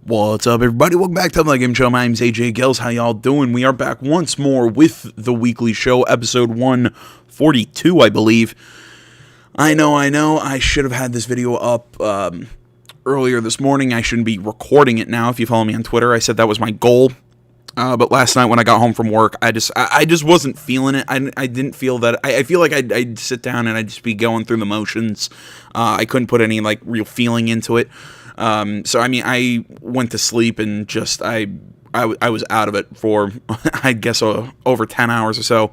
What's up, everybody? Welcome back to the Game Show. My name's AJ Gills. How y'all doing? We are back once more with the weekly show, episode 142, I believe. I know. I should have had this video up earlier this morning. I shouldn't be recording it now. If you follow me on Twitter, I said that was my goal. But last night when I got home from work, I just wasn't feeling it. I didn't feel that. I feel like I'd sit down and I'd just be going through the motions. I couldn't put any real feeling into it. So I went to sleep and just I was out of it for I guess over 10 hours or so,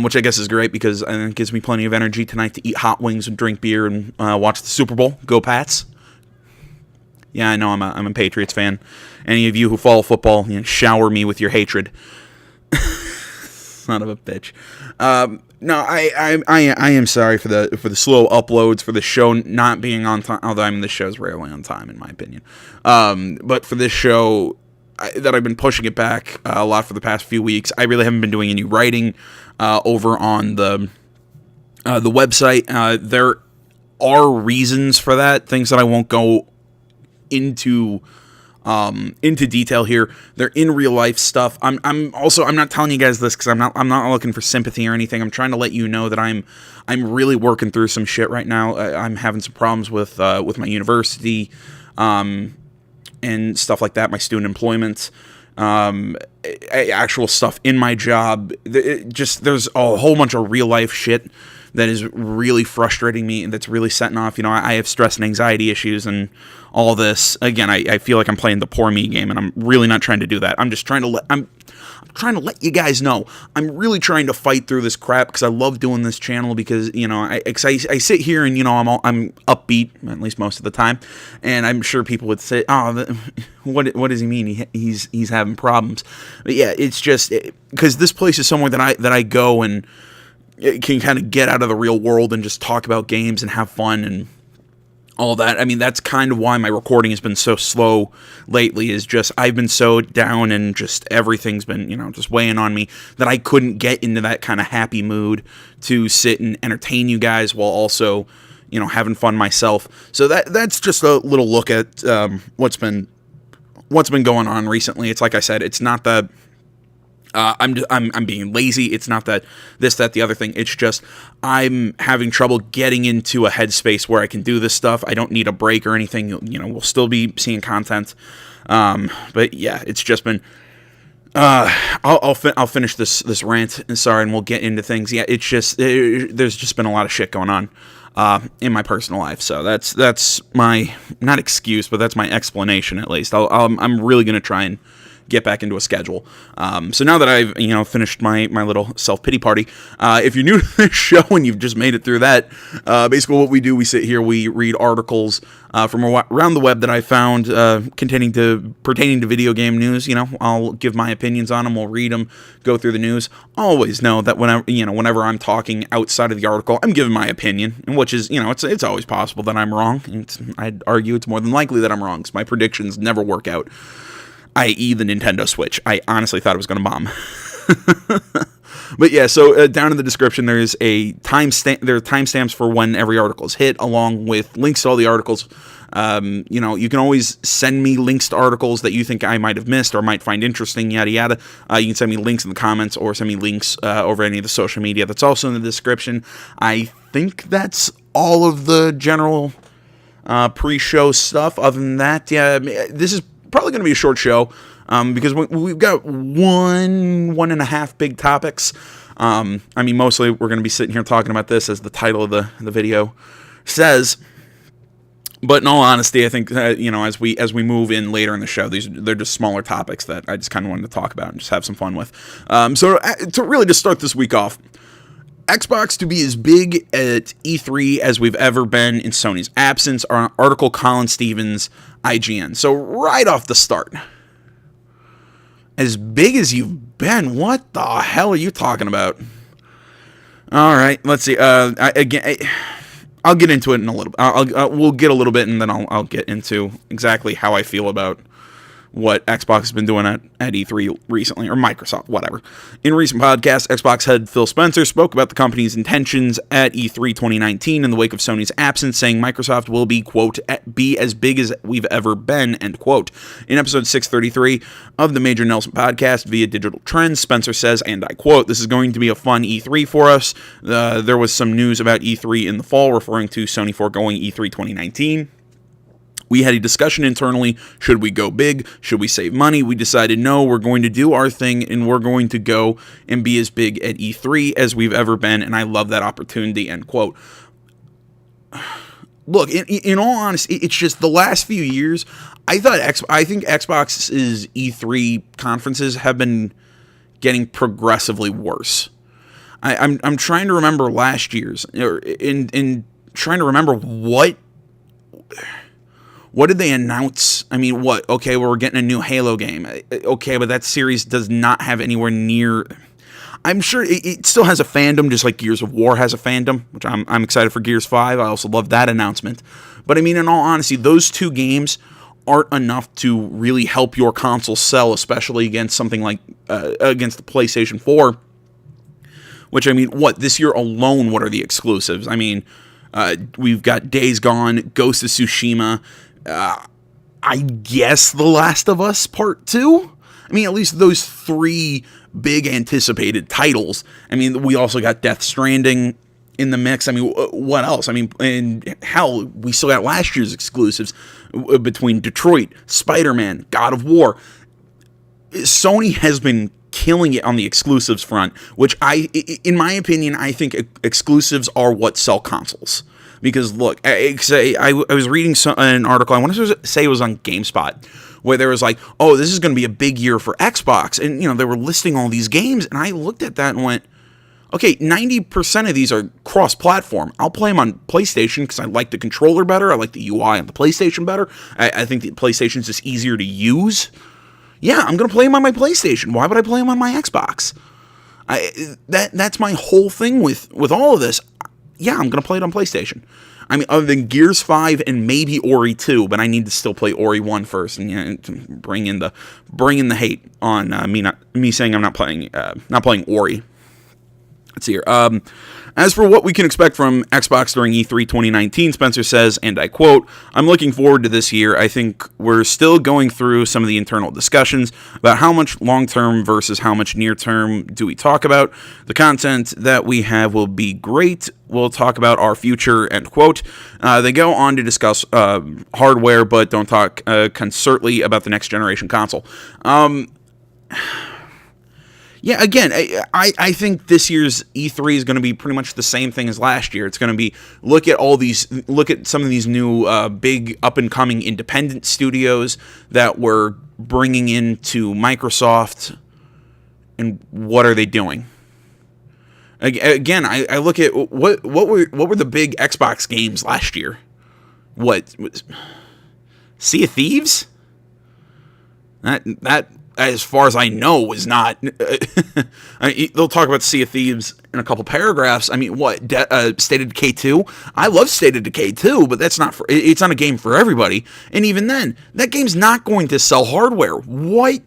which I guess is great because it gives me plenty of energy tonight to eat hot wings and drink beer and watch the Super Bowl. Go Pats! Yeah, I know I'm a Patriots fan. Any of you who follow football, shower me with your hatred. Son of a bitch. No, I am sorry for the slow uploads, for the show not being on time. Although this show's rarely on time in my opinion. But for this show that I've been pushing it back a lot for the past few weeks, I really haven't been doing any writing over on the website. There are reasons for that, things that I won't go into detail here. They're in real life stuff. I'm not telling you guys this because I'm not looking for sympathy or anything. I'm trying to let you know that I'm really working through some shit right now. I'm having some problems with my university, and stuff like that. My student employment, actual stuff in my job. There's a whole bunch of real life shit that is really frustrating me and that's really setting off. I have stress and anxiety issues and all this. Again, I feel like I'm playing the poor me game, and I'm really not trying to do that. I'm just trying to I'm trying to let you guys know I'm really trying to fight through this crap because I love doing this channel because, I sit here and, I'm upbeat, at least most of the time, and I'm sure people would say, what does he mean? He's having problems. But yeah, it's just because this place is somewhere that I go and can kind of get out of the real world and just talk about games and have fun and all that. That's kind of why my recording has been so slow lately, is just I've been so down and just everything's been, just weighing on me that I couldn't get into that kind of happy mood to sit and entertain you guys while also, having fun myself. So that's just a little look at what's been going on recently. It's like I said, it's not that I'm being lazy. It's not that this, that, the other thing. It's just I'm having trouble getting into a headspace where I can do this stuff. I don't need a break or anything. We'll still be seeing content. But yeah, it's just been. I'll finish this rant. Sorry, and we'll get into things. Yeah, it's just there's just been a lot of shit going on in my personal life. So that's my not excuse, but that's my explanation at least. I'm really gonna try and get back into a schedule. So now that I've finished my little self-pity party, if you're new to this show and you've just made it through that, basically what we do, we sit here, we read articles from around the web that I found pertaining to video game news. I'll give my opinions on them, we'll read them, go through the news. Always know that whenever I'm talking outside of the article, I'm giving my opinion, and which is it's always possible that I'm wrong. I'd argue it's more than likely that I'm wrong because my predictions never work out. I.e. the Nintendo Switch. I honestly thought it was going to bomb. But yeah, so down in the description there is a timestamp. There are timestamps for when every article is hit, along with links to all the articles. You can always send me links to articles that you think I might have missed or might find interesting, yada yada. You can send me links in the comments or send me links over any of the social media that's also in the description. I think that's all of the general pre-show stuff. Other than that, yeah, this is probably going to be a short show because we've got one and a half big topics. Mostly we're going to be sitting here talking about this as the title of the video says. But in all honesty, I think as we move in later in the show, they're just smaller topics that I just kind of wanted to talk about and just have some fun with. So to really just start this week off, Xbox to be as big at E3 as we've ever been in Sony's absence. Article Colin Stevens, IGN. So right off the start, as big as you've been, what the hell are you talking about? All right, let's see. I'll get into it in a little. We'll get a little bit, and then I'll get into exactly how I feel about what Xbox has been doing at E3 recently, or Microsoft, whatever. In recent podcasts, Xbox head Phil Spencer spoke about the company's intentions at E3 2019 in the wake of Sony's absence, saying Microsoft will be, quote, be as big as we've ever been, end quote. In episode 633 of the Major Nelson podcast via Digital Trends, Spencer says, and I quote, "This is going to be a fun E3 for us. There was some news about E3 in the fall, referring to Sony foregoing E3 2019. We had a discussion internally. Should we go big? Should we save money? We decided no, we're going to do our thing and we're going to go and be as big at E3 as we've ever been, and I love that opportunity," end quote. Look, in all honesty, it's just the last few years, I think Xbox's E3 conferences have been getting progressively worse. I'm trying to remember last year's, in trying to remember what did they announce? I mean, what? Okay, well, we're getting a new Halo game. Okay, but that series does not have anywhere near... I'm sure it still has a fandom, just like Gears of War has a fandom, which I'm excited for Gears 5. I also love that announcement. But I mean, in all honesty, those two games aren't enough to really help your console sell, especially against something like, against the PlayStation 4. Which, I mean, what? This year alone, what are the exclusives? I mean, we've got Days Gone, Ghost of Tsushima, I guess The Last of Us Part 2? I mean, at least those three big anticipated titles. I mean, we also got Death Stranding in the mix. I mean, what else? I mean, and hell, we still got last year's exclusives between Detroit, Spider-Man, God of War. Sony has been killing it on the exclusives front, which in my opinion, I think exclusives are what sell consoles. Because look, I was reading an article, I want to say it was on GameSpot, where there was like, oh, this is going to be a big year for Xbox. And, you know, they were listing all these games, and I looked at that and went, okay, 90% of these are cross-platform. I'll play them on PlayStation because I like the controller better. I like the UI on the PlayStation better. I think the PlayStation's just easier to use. Yeah, I'm going to play them on my PlayStation. Why would I play them on my Xbox? That's my whole thing with all of this. Yeah, I'm going to play it on PlayStation. I mean, other than Gears 5 and maybe Ori 2, but I need to still play Ori 1 first, and to bring in the hate on me saying I'm not playing Ori. Let's see here. As for what we can expect from Xbox during E3 2019, Spencer says, and I quote, "I'm looking forward to this year. I think we're still going through some of the internal discussions about how much long-term versus how much near-term do we talk about. The content that we have will be great. We'll talk about our future," end quote. They go on to discuss hardware, but don't talk concertedly about the next generation console. Yeah, again, I think this year's E3 is going to be pretty much the same thing as last year. It's going to be look at some of these new big up-and-coming independent studios that we're bringing into Microsoft, and what are they doing? Again, I look at what were the big Xbox games last year? What Sea of Thieves? That as far as I know, was not... they'll talk about Sea of Thieves in a couple paragraphs. I mean, what? State of Decay 2? I love State of Decay 2, but it's not a game for everybody. And even then, that game's not going to sell hardware. What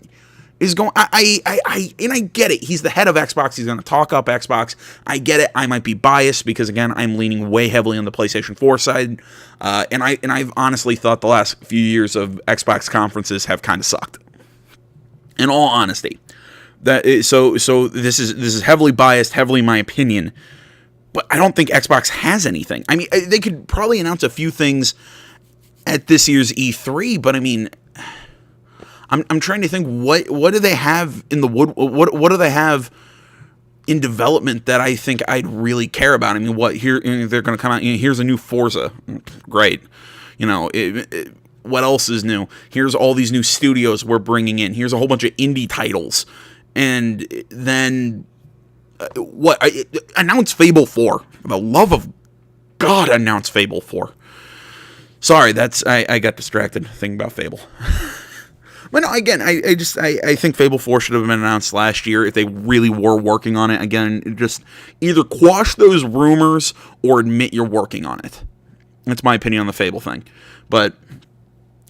is going... I get it. He's the head of Xbox. He's going to talk up Xbox. I get it. I might be biased because, again, I'm leaning way heavily on the PlayStation 4 side. And I've honestly thought the last few years of Xbox conferences have kind of sucked. In all honesty, so this is heavily biased, heavily my opinion, but I don't think Xbox has anything. I mean, they could probably announce a few things at this year's E3, but I mean, I'm trying to think what do they have in the what do they have in development that I think I'd really care about? I mean, what here they're going to come out? You know, here's a new Forza, great, you know. What else is new? Here's all these new studios we're bringing in. Here's a whole bunch of indie titles. And then, announce Fable 4. For the love of God, announce Fable 4. Sorry, I got distracted thinking about Fable. But no, again, I think Fable 4 should have been announced last year if they really were working on it. Again, just either quash those rumors or admit you're working on it. That's my opinion on the Fable thing. But...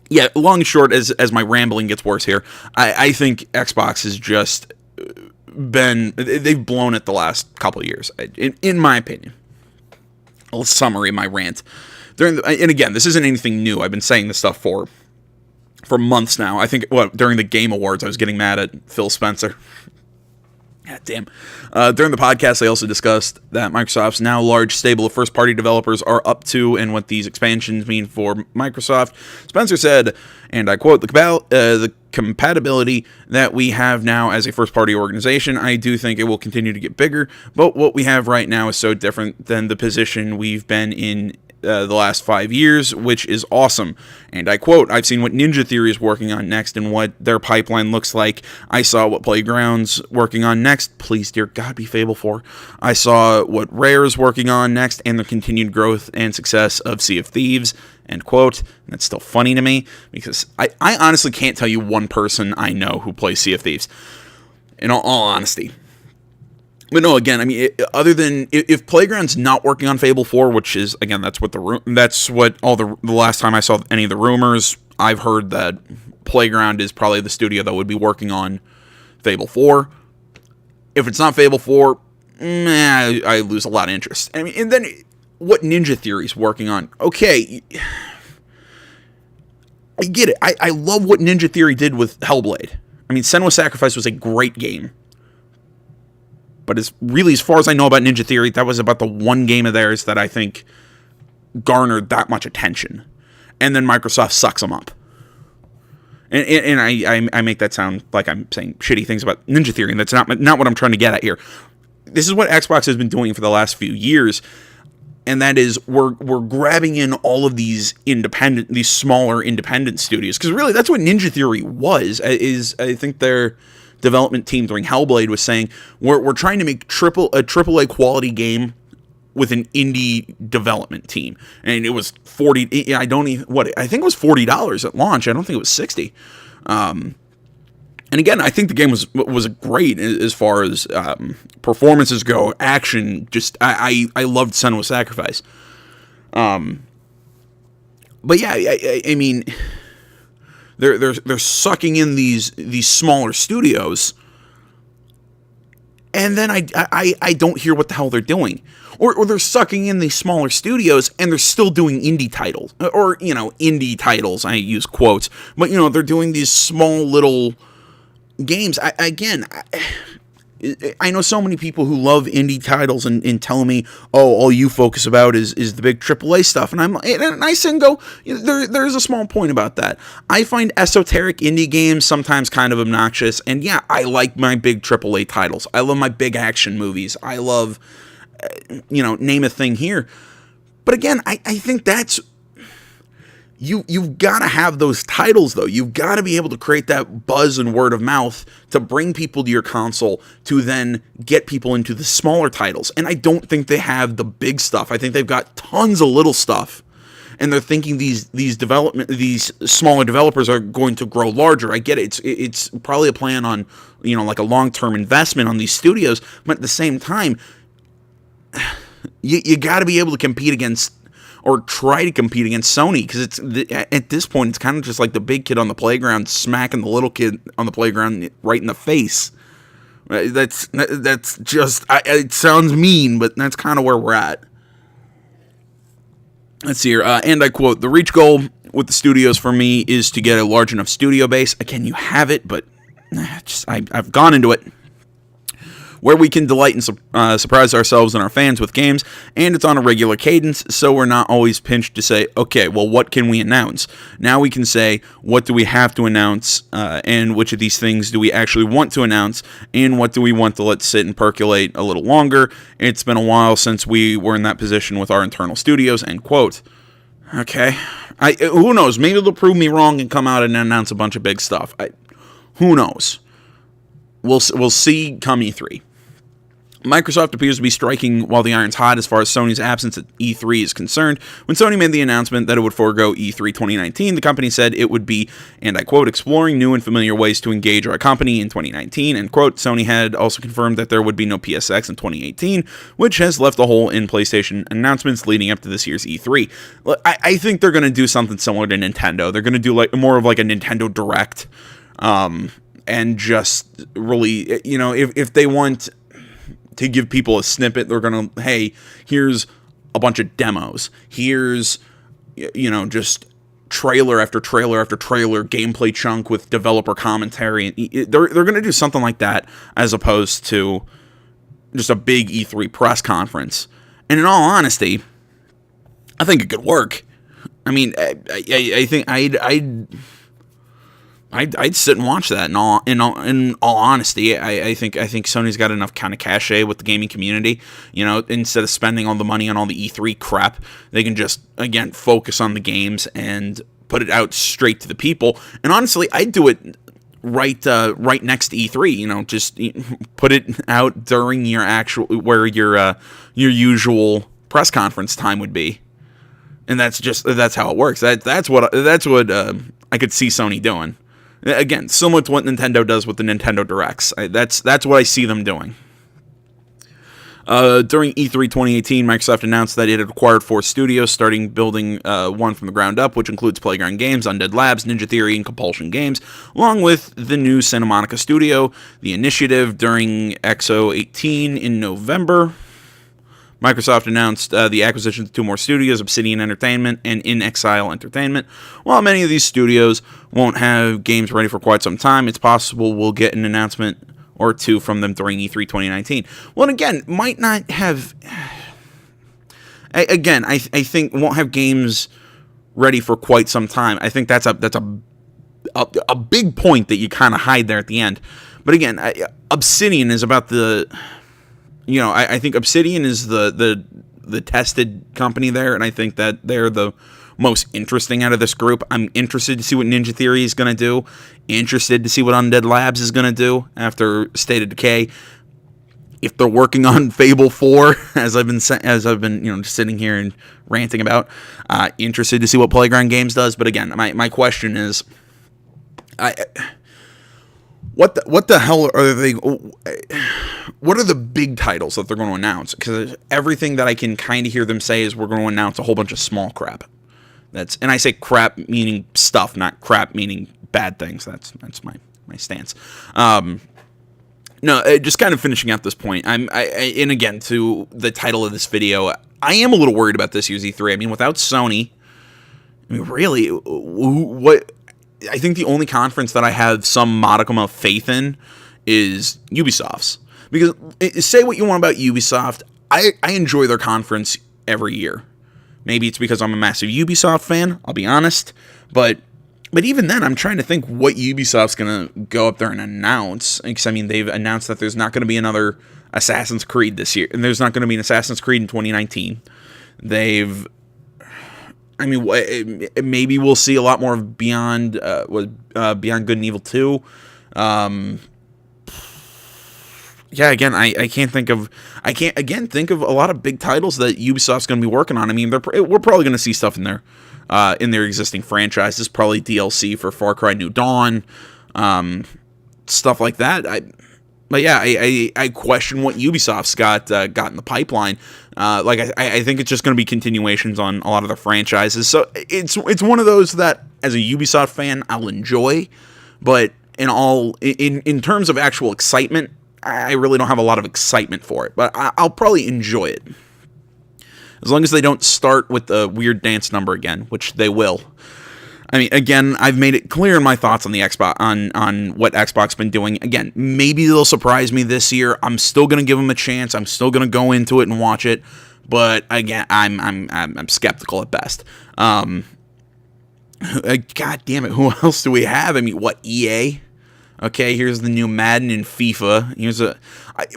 yeah, long and short, as my rambling gets worse here, I think Xbox has just they've blown it the last couple of years, in my opinion. A summary of my rant. And again, this isn't anything new. I've been saying this stuff for months now. I think, during the Game Awards, I was getting mad at Phil Spencer. God damn. During the podcast, they also discussed that Microsoft's now large stable of first-party developers are up to and what these expansions mean for Microsoft. Spencer said, and I quote, the compatibility that we have now as a first-party organization, I do think it will continue to get bigger, but what we have right now is so different than the position we've been in the last 5 years, which is awesome. And I quote, I've seen what Ninja Theory is working on next and what their pipeline looks like. I saw what Playground's working on next. Please, dear God, be Fable 4. I saw what Rare is working on next and the continued growth and success of Sea of Thieves. End quote. And that's still funny to me because I honestly can't tell you one person I know who plays Sea of Thieves. In all honesty. But no, again, I mean, other than if Playground's not working on Fable 4, which is, again, that's what the last time I saw any of the rumors, I've heard that Playground is probably the studio that would be working on Fable 4. If it's not Fable 4, I lose a lot of interest. I mean, and then what Ninja Theory's working on, okay, I get it. I love what Ninja Theory did with Hellblade. I mean, Senua's Sacrifice was a great game. But as far as I know about Ninja Theory, that was about the one game of theirs that I think garnered that much attention. And then Microsoft sucks them up. And I make that sound like I'm saying shitty things about Ninja Theory, and that's not what I'm trying to get at here. This is what Xbox has been doing for the last few years, and that is we're grabbing in all of these smaller independent studios, because really that's what Ninja Theory was. I think their development team during Hellblade was saying we're trying to make a AAA quality game with an indie development team, and it was I think it was $40 at launch. I don't think it was $60. And again, I think the game was great as far as performances go, action. Just I loved Senua's Sacrifice. But yeah, I mean, they're sucking in these smaller studios, and then I don't hear what the hell they're doing, or they're sucking in these smaller studios and they're still doing indie titles, or indie titles. I use quotes, but they're doing these small little games. I know so many people who love indie titles and tell me, oh, all you focus about is the big AAA stuff. And I sit and go, there's a small point about that. I find esoteric indie games sometimes kind of obnoxious. And yeah, I like my big AAA titles. I love my big action movies. I love, name a thing here. But again, I think that's... You've got to have those titles, though. You've got to be able to create that buzz and word of mouth to bring people to your console to then get people into the smaller titles. And I don't think they have the big stuff. I think they've got tons of little stuff. And they're thinking these smaller developers are going to grow larger. I get it. It's probably a plan on, like a long-term investment on these studios. But at the same time, you got to be able to compete against, or try to compete against Sony, because at this point it's kind of just like the big kid on the playground smacking the little kid on the playground right in the face. That's just, it sounds mean, but that's kind of where we're at. Let's see here, and I quote, the reach goal with the studios for me is to get a large enough studio base. Again, you have it, but I've gone into it, where we can delight and surprise ourselves and our fans with games, and it's on a regular cadence, so we're not always pinched to say, okay, well, what can we announce? Now we can say, what do we have to announce, and which of these things do we actually want to announce, and what do we want to let sit and percolate a little longer? It's been a while since we were in that position with our internal studios, end quote. Okay, who knows? Maybe they'll prove me wrong and come out and announce a bunch of big stuff. Who knows? We'll see come E3. Microsoft appears to be striking while the iron's hot as far as Sony's absence at E3 is concerned. When Sony made the announcement that it would forego E3 2019, the company said it would be, and I quote, exploring new and familiar ways to engage our company in 2019, end quote. Sony had also confirmed that there would be no PSX in 2018, which has left a hole in PlayStation announcements leading up to this year's E3. I think they're going to do something similar to Nintendo. They're going to do like more of like a Nintendo Direct, and just really, you know, if they want to give people a snippet, they're gonna, hey, here's a bunch of demos, here's, you know, just trailer after trailer after trailer, gameplay chunk with developer commentary. They're gonna do something like that as opposed to just a big E3 press conference. And in all honesty, I think it could work. I mean, I think I'd sit and watch that. In all honesty, I think Sony's got enough kind of cachet with the gaming community. You know, instead of spending all the money on all the E3 crap, they can just again focus on the games and put it out straight to the people. And honestly, I'd do it right next to E3. You know, just put it out during your actual where your usual press conference time would be. And that's how it works. That's what I could see Sony doing. Again, similar to what Nintendo does with the Nintendo Directs. That's what I see them doing. During E3 2018, Microsoft announced that it had acquired 4 studios, starting building one from the ground up, which includes Playground Games, Undead Labs, Ninja Theory, and Compulsion Games, along with the new Santa Monica studio, The Initiative, during XO 18 in November. Microsoft announced the acquisition of 2 more studios, Obsidian Entertainment and In Exile Entertainment. While many of these studios won't have games ready for quite some time, it's possible we'll get an announcement or 2 from them during E3 2019. Well, and again, might not have... Again, I think won't have games ready for quite some time. I think that's a big point that you kind of hide there at the end. But again, Obsidian is about the... You know, I think Obsidian is the tested company there, and I think that they're the most interesting out of this group. I'm interested to see what Ninja Theory is going to do. Interested to see what Undead Labs is going to do after State of Decay. If they're working on Fable 4, as I've been just sitting here and ranting about, interested to see what Playground Games does. But again, my question is, What the hell are they? What are the big titles that they're going to announce? Because everything that I can kind of hear them say is we're going to announce a whole bunch of small crap. And I say crap meaning stuff, not crap meaning bad things. That's my stance. No, just kind of finishing out this point. And again, to the title of this video, I am a little worried about this year's E3. I mean, without Sony, I mean, really, what? I think the only conference that I have some modicum of faith in is Ubisoft's. Because say what you want about Ubisoft, I enjoy their conference every year. Maybe it's because I'm a massive Ubisoft fan, I'll be honest. But even then, I'm trying to think what Ubisoft's going to go up there and announce. Because, I mean, they've announced that there's not going to be another Assassin's Creed this year. And there's not going to be an Assassin's Creed in 2019. I mean, maybe we'll see a lot more of Beyond Good and Evil 2. Yeah, again, I can't think of a lot of big titles that Ubisoft's going to be working on. I mean, we're probably going to see stuff in their existing franchises, probably DLC for Far Cry New Dawn, stuff like that. But yeah, I question what Ubisoft's got in the pipeline. I think it's just going to be continuations on a lot of their franchises. So it's one of those that, as a Ubisoft fan, I'll enjoy. But in terms of actual excitement, I really don't have a lot of excitement for it. But I'll probably enjoy it, as long as they don't start with the weird dance number again, which they will. I mean, again, I've made it clear in my thoughts on the Xbox, on what Xbox been doing. Again, maybe they'll surprise me this year. I'm still gonna give them a chance. I'm still gonna go into it and watch it. But again, I'm skeptical at best. God damn it, who else do we have? I mean, what, EA? Okay, here's the new Madden and FIFA.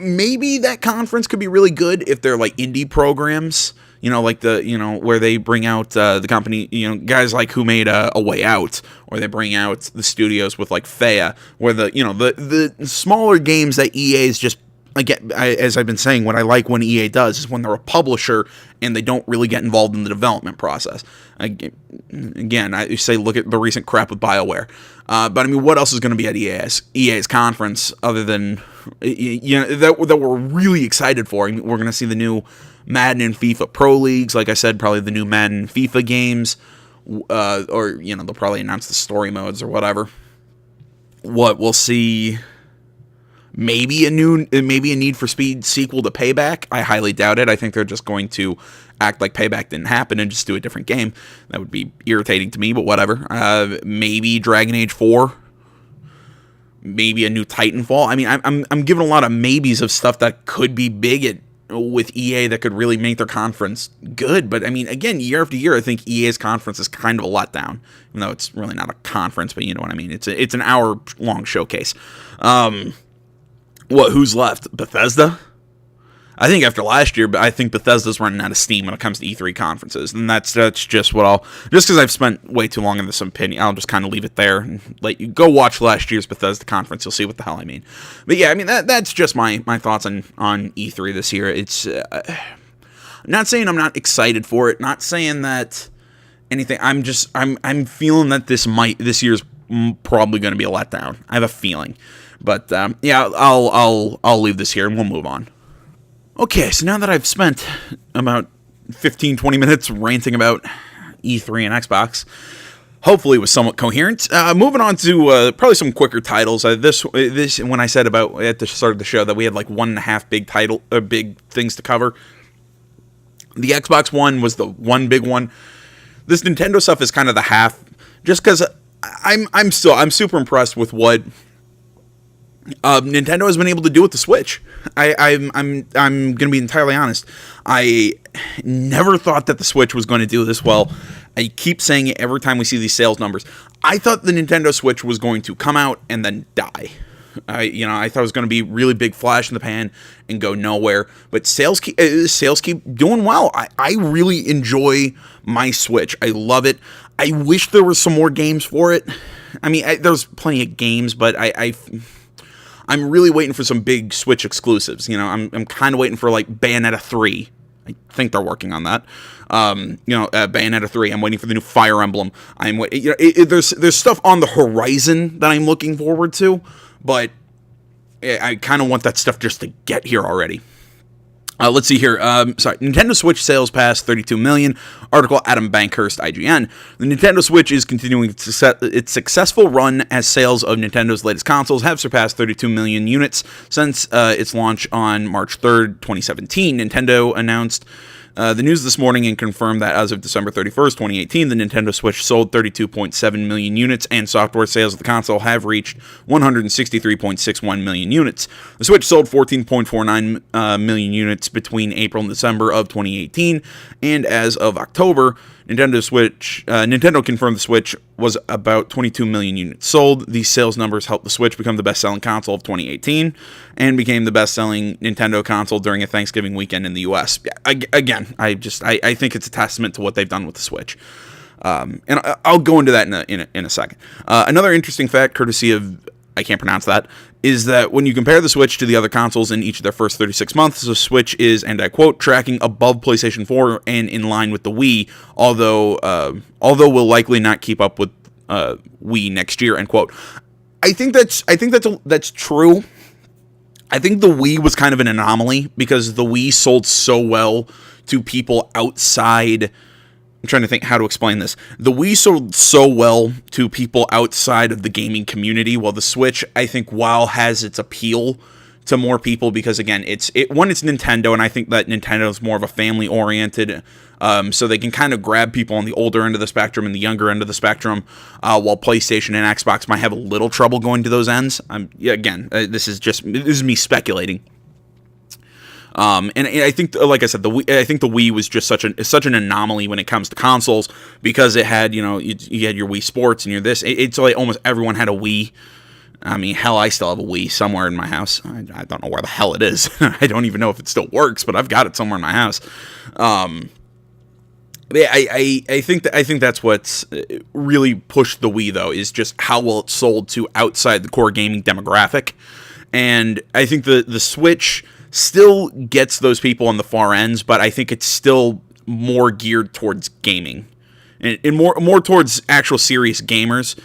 Maybe that conference could be really good if they're like indie programs. You know, like where they bring out the company, guys like who made a Way Out, or they bring out the studios with like Fea, where the smaller games that EA is just again, as I've been saying, what I like when EA does is when they're a publisher and they don't really get involved in the development process. Again, I say look at the recent crap with BioWare. But I mean, what else is going to be at EA's conference other than that we're really excited for? I mean, we're going to see the new Madden and FIFA Pro Leagues. Like I said, probably the new Madden and FIFA games, or they'll probably announce the story modes or whatever. What we'll see. Maybe a Need for Speed sequel to Payback. I highly doubt it. I think they're just going to act like Payback didn't happen and just do a different game. That would be irritating to me, but whatever. Maybe Dragon Age 4. Maybe a new Titanfall. I mean, I'm giving a lot of maybes of stuff that could be big with EA that could really make their conference good. But I mean, again, year after year, I think EA's conference is kind of a letdown, even though it's really not a conference. But you know what I mean. It's an hour-long showcase. Who's left? Bethesda? I think after last year, I think Bethesda's running out of steam when it comes to E3 conferences, and that's just what just because I've spent way too long in this opinion, I'll just kind of leave it there and let you go watch last year's Bethesda conference. You'll see what the hell I mean. But yeah, I mean that's just my thoughts on E3 this year. It's not saying I'm not excited for it, not saying that anything. I'm feeling that this year's probably going to be a letdown. I have a feeling. But yeah, I'll leave this here and we'll move on. Okay, so now that I've spent about 15-20 minutes ranting about E3 and Xbox, hopefully it was somewhat coherent. Moving on to probably some quicker titles. This when I said about at the start of the show that we had like 1.5 big things to cover. The Xbox One was the one big one. This Nintendo stuff is kind of the half, just because I'm super impressed with what Nintendo has been able to do with the Switch. I'm going to be entirely honest. I never thought that the Switch was going to do this well. I keep saying it every time we see these sales numbers. I thought the Nintendo Switch was going to come out and then die. I thought it was going to be really big flash in the pan and go nowhere. But sales keep doing well. I really enjoy my Switch. I love it. I wish there was some more games for it. I mean, there's plenty of games, but I'm really waiting for some big Switch exclusives. I'm kind of waiting for like Bayonetta 3. I think they're working on that. Bayonetta 3. I'm waiting for the new Fire Emblem. There's stuff on the horizon that I'm looking forward to, but I kind of want that stuff just to get here already. Let's see here. Nintendo Switch sales passed 32 million. Article Adam Bankhurst, IGN. The Nintendo Switch is continuing its successful run as sales of Nintendo's latest consoles have surpassed 32 million units since its launch on March 3rd, 2017. Nintendo announced the news this morning and confirmed that as of December 31st, 2018, the Nintendo Switch sold 32.7 million units, and software sales of the console have reached 163.61 million units. The Switch sold 14.49 million units between April and December of 2018, and as of October, Nintendo confirmed the Switch was about 22 million units sold. These sales numbers helped the Switch become the best-selling console of 2018 and became the best-selling Nintendo console during a Thanksgiving weekend in the U.S. Again, I think it's a testament to what they've done with the Switch. And I'll go into that in a second. Another interesting fact, courtesy of, I can't pronounce that, is that when you compare the Switch to the other consoles in each of their first 36 months, the Switch is, and I quote, tracking above PlayStation 4 and in line with the Wii, although will likely not keep up with Wii next year, end quote. I think that's true. I think the Wii was kind of an anomaly because the Wii sold so well to people outside. I'm trying to think how to explain this. The Wii sold so well to people outside of the gaming community, while the Switch, I think, while has its appeal to more people, because again, it's Nintendo, and I think that Nintendo is more of a family-oriented, so they can kind of grab people on the older end of the spectrum and the younger end of the spectrum, while PlayStation and Xbox might have a little trouble going to those ends. This is me speculating. And I think, like I said, I think the Wii was just such an anomaly when it comes to consoles, because it had, you had your Wii Sports and your this. It's like almost everyone had a Wii. I mean, hell, I still have a Wii somewhere in my house. I don't know where the hell it is. I don't even know if it still works, but I've got it somewhere in my house. I think that's what's really pushed the Wii, though, is just how well it sold to outside the core gaming demographic. And I think the Switch still gets those people on the far ends, but I think it's still more geared towards gaming and more towards actual serious gamers.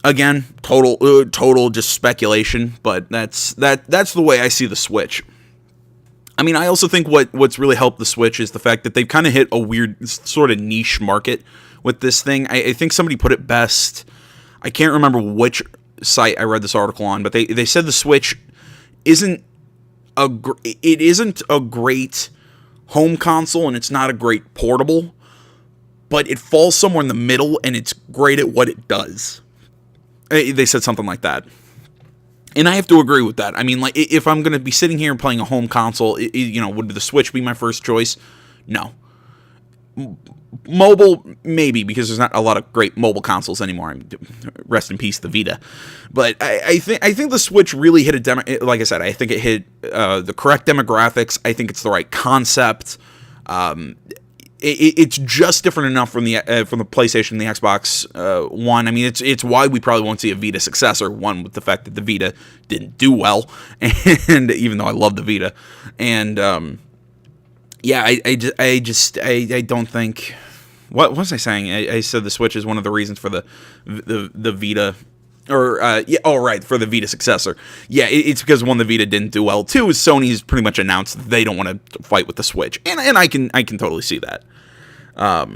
Again, total just speculation, but that's the way I see the Switch. I mean, I also think what's really helped the Switch is the fact that they've kind of hit a weird sort of niche market with this thing. I think somebody put it best. I can't remember which site I read this article on, but they said the Switch isn't a great home console, and it's not a great portable, but it falls somewhere in the middle, and it's great at what it does. They said something like that. And I have to agree with that. I mean, like, if I'm going to be sitting here and playing a home console, would the Switch be my first choice? No. Mobile, maybe, because there's not a lot of great mobile consoles anymore. Rest in peace, the Vita. But I think the Switch really hit like I said, I think it hit the correct demographics. I think it's the right concept. It's just different enough from the PlayStation and the Xbox One. I mean, it's why we probably won't see a Vita successor. One, with the fact that the Vita didn't do well, and even though I love the Vita, and I don't think. What was I saying? I said the Switch is one of the reasons for the Vita. For the Vita successor. Yeah, it's because one, the Vita didn't do well. Two, is Sony's pretty much announced that they don't want to fight with the Switch, and I can totally see that. I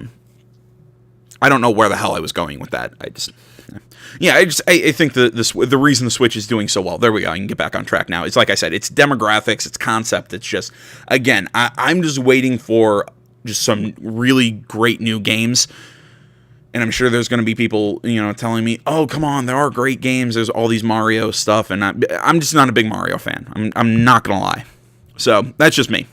don't know where the hell I was going with that. I think the reason the Switch is doing so well. There we go. I can get back on track now. It's like I said, it's demographics, it's concept. It's just, again, I'm just waiting for just some really great new games. And I'm sure there's going to be people, telling me, "Oh, come on, there are great games. There's all these Mario stuff," and I'm just not a big Mario fan. I'm not going to lie. So that's just me.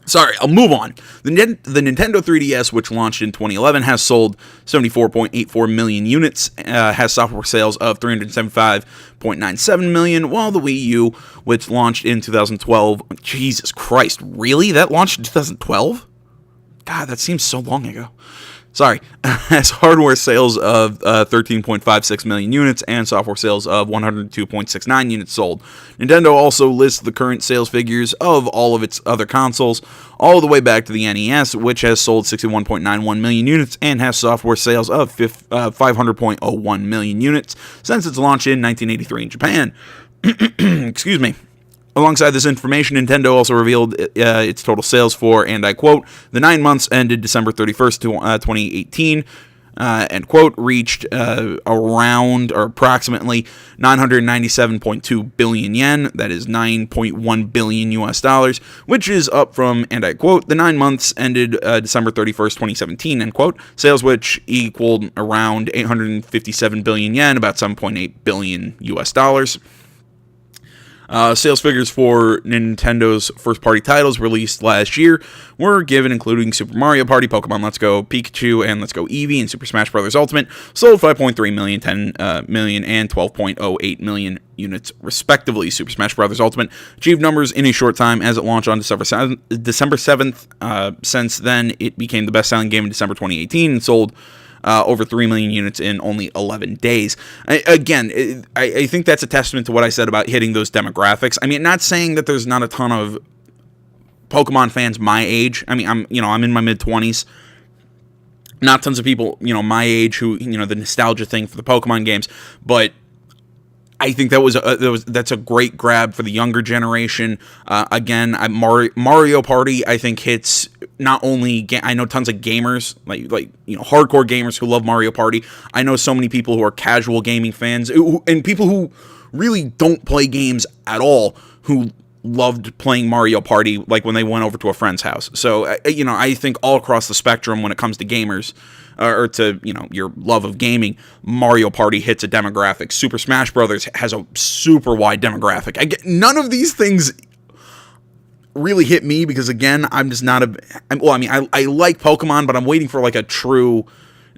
Sorry, I'll move on. The Nintendo 3DS, which launched in 2011, has sold 74.84 million units, has software sales of 375.97 million, while the Wii U, which launched in 2012, Jesus Christ, really? That launched in 2012? God, that seems so long ago. Sorry, has hardware sales of 13.56 million units and software sales of 102.69 units sold. Nintendo also lists the current sales figures of all of its other consoles, all the way back to the NES, which has sold 61.91 million units and has software sales of 500.01 million units since its launch in 1983 in Japan. Excuse me. Alongside this information, Nintendo also revealed its total sales for, and I quote, the 9 months ended December 31st, 2018, end quote, reached around or approximately 997.2 billion yen, that is 9.1 billion US dollars, which is up from, and I quote, the 9 months ended December 31st, 2017, end quote, sales which equaled around 857 billion yen, about 7.8 billion US dollars. Sales figures for Nintendo's first-party titles released last year were given, including Super Mario Party, Pokemon Let's Go Pikachu, and Let's Go Eevee, and Super Smash Bros. Ultimate, sold 5.3 million, 10 million, and 12.08 million units, respectively. Super Smash Bros. Ultimate achieved numbers in a short time as it launched on December 7th. Since then, it became the best-selling game in December 2018 and sold over 3 million units in only 11 days. I think that's a testament to what I said about hitting those demographics. I mean, not saying that there's not a ton of Pokemon fans my age. I mean, I'm in my mid-20s. Not tons of people, my age who, the nostalgia thing for the Pokemon games, but I think that's a great grab for the younger generation. Again, Mario Party, I think, hits not only I know tons of gamers like hardcore gamers who love Mario Party. I know so many people who are casual gaming fans and people who really don't play games at all who loved playing Mario Party like when they went over to a friend's house. So I think all across the spectrum when it comes to gamers, or to, your love of gaming, Mario Party hits a demographic. Super Smash Bros. Has a super wide demographic. None of these things really hit me because, again, I'm just not I like Pokemon, but I'm waiting for, like, a true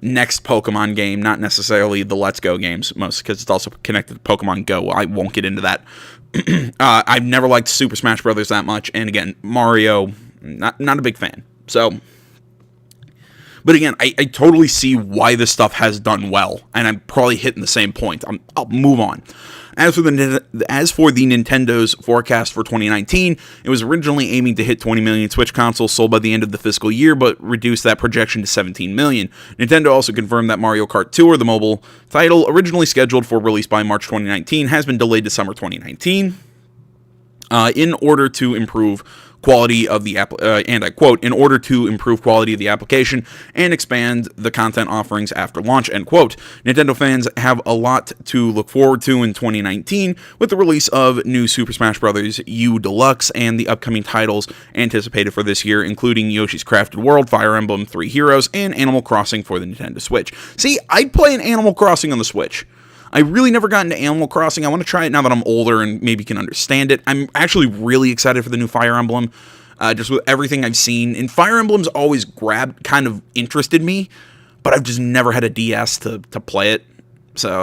next Pokemon game, not necessarily the Let's Go games, most because it's also connected to Pokemon Go. I won't get into that. I've never liked Super Smash Bros. That much, and, again, Mario, not a big fan. So... But again, I totally see why this stuff has done well, and I'm probably hitting the same point. I'll move on. As for the Nintendo's forecast for 2019, it was originally aiming to hit 20 million Switch consoles sold by the end of the fiscal year, but reduced that projection to 17 million. Nintendo also confirmed that Mario Kart Tour, the mobile title originally scheduled for release by March 2019, has been delayed to summer 2019 in order to improve quality of the and I quote, in order to improve quality of the application and expand the content offerings after launch, end quote. Nintendo fans have a lot to look forward to in 2019 with the release of new Super Smash Bros. U Deluxe and the upcoming titles anticipated for this year, including Yoshi's Crafted World, Fire Emblem 3 Heroes, and Animal Crossing for the Nintendo Switch. See, I'd play an Animal Crossing on the Switch. I really never got into Animal Crossing. I want to try it now that I'm older and maybe can understand it. I'm actually really excited for the new Fire Emblem, just with everything I've seen. And Fire Emblem's always kind of interested me, but I've just never had a DS to play it. So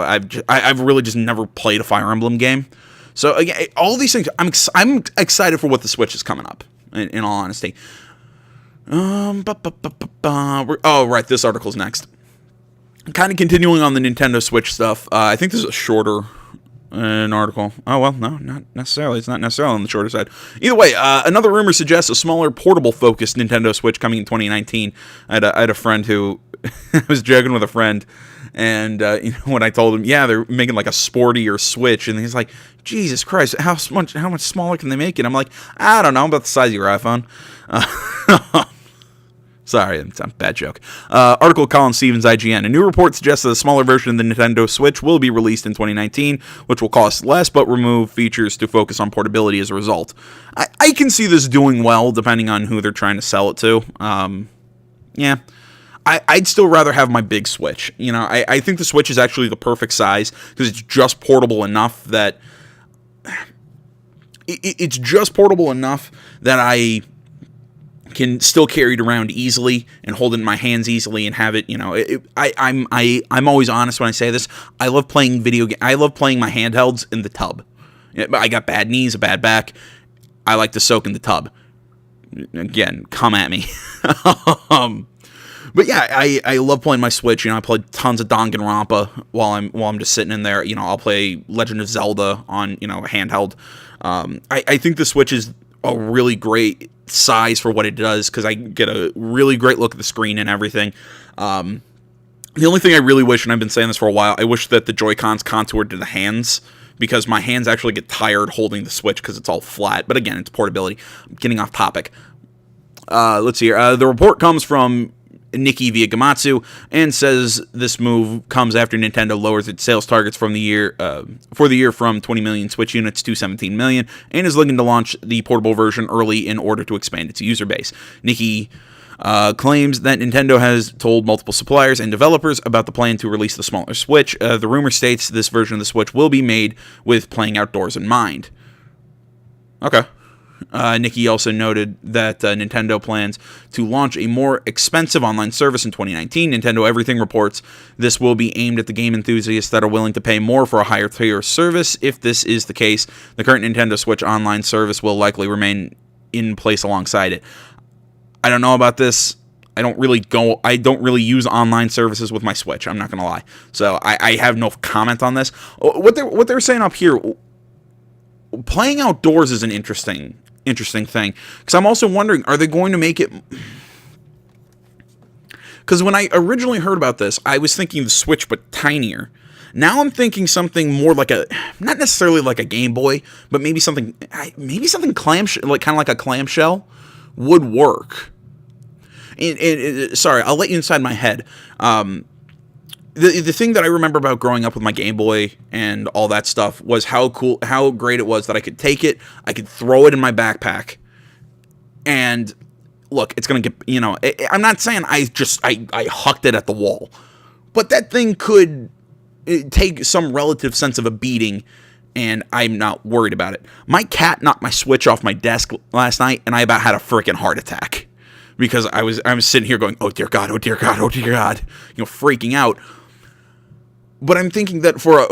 I've really just never played a Fire Emblem game. So again, all these things, I'm excited for what the Switch is coming up. In all honesty. Oh right, this article's next. Kind of continuing on the Nintendo Switch stuff, I think this is a shorter article. Oh, well, no, not necessarily. It's not necessarily on the shorter side. Either way, another rumor suggests a smaller, portable-focused Nintendo Switch coming in 2019. I had a friend who... I was joking with a friend, and when I told him, yeah, they're making like a sportier Switch, and he's like, Jesus Christ, how much smaller can they make it? I'm like, I don't know, about the size of your iPhone. Sorry, it's a bad joke. Article Colin Stevens, IGN. A new report suggests that a smaller version of the Nintendo Switch will be released in 2019, which will cost less but remove features to focus on portability as a result. I can see this doing well, depending on who they're trying to sell it to. Yeah. I'd still rather have my big Switch. I think the Switch is actually the perfect size, because it's just portable enough that... It's just portable enough that I can still carry it around easily and hold it in my hands easily and have it, I'm always honest when I say this. I love playing I love playing my handhelds in the tub. I got bad knees, a bad back. I like to soak in the tub. Again, come at me. But yeah, I love playing my Switch. I play tons of Danganronpa while I'm just sitting in there. I'll play Legend of Zelda on, a handheld. I think the Switch is a really great size for what it does, because I get a really great look at the screen and everything. The only thing I really wish, and I've been saying this for a while, I wish that the Joy-Cons contoured to the hands, because my hands actually get tired holding the Switch because it's all flat. But again, it's portability. I'm getting off topic. Let's see here. The report comes from Nikki via Gamatsu and says this move comes after Nintendo lowers its sales targets for the year from 20 million Switch units to 17 million, and is looking to launch the portable version early in order to expand its user base. Nikki claims that Nintendo has told multiple suppliers and developers about the plan to release the smaller Switch. The rumor states this version of the Switch will be made with playing outdoors in mind. Okay. Nikki also noted that Nintendo plans to launch a more expensive online service in 2019. Nintendo Everything reports this will be aimed at the game enthusiasts that are willing to pay more for a higher tier service. If this is the case, the current Nintendo Switch online service will likely remain in place alongside it. I don't know about this. I don't really use online services with my Switch. I'm not going to lie. So I have no comment on this. What they're saying up here, playing outdoors is an interesting thing, because I'm also wondering, are they going to make it... Because when I originally heard about this, I was thinking the Switch, but tinier. Now I'm thinking something more like not necessarily like a Game Boy, but maybe something clamshell, like kind of like a clamshell, would work. Sorry, I'll let you inside my head. The thing that I remember about growing up with my Game Boy and all that stuff was how great it was that I could take it, I could throw it in my backpack, and look, it's gonna get, I'm not saying I hucked it at the wall, but that thing could take some relative sense of a beating, and I'm not worried about it. My cat knocked my Switch off my desk last night, and I about had a freaking heart attack, because I was sitting here going, oh dear God, oh dear God, oh dear God, freaking out. But I'm thinking that for a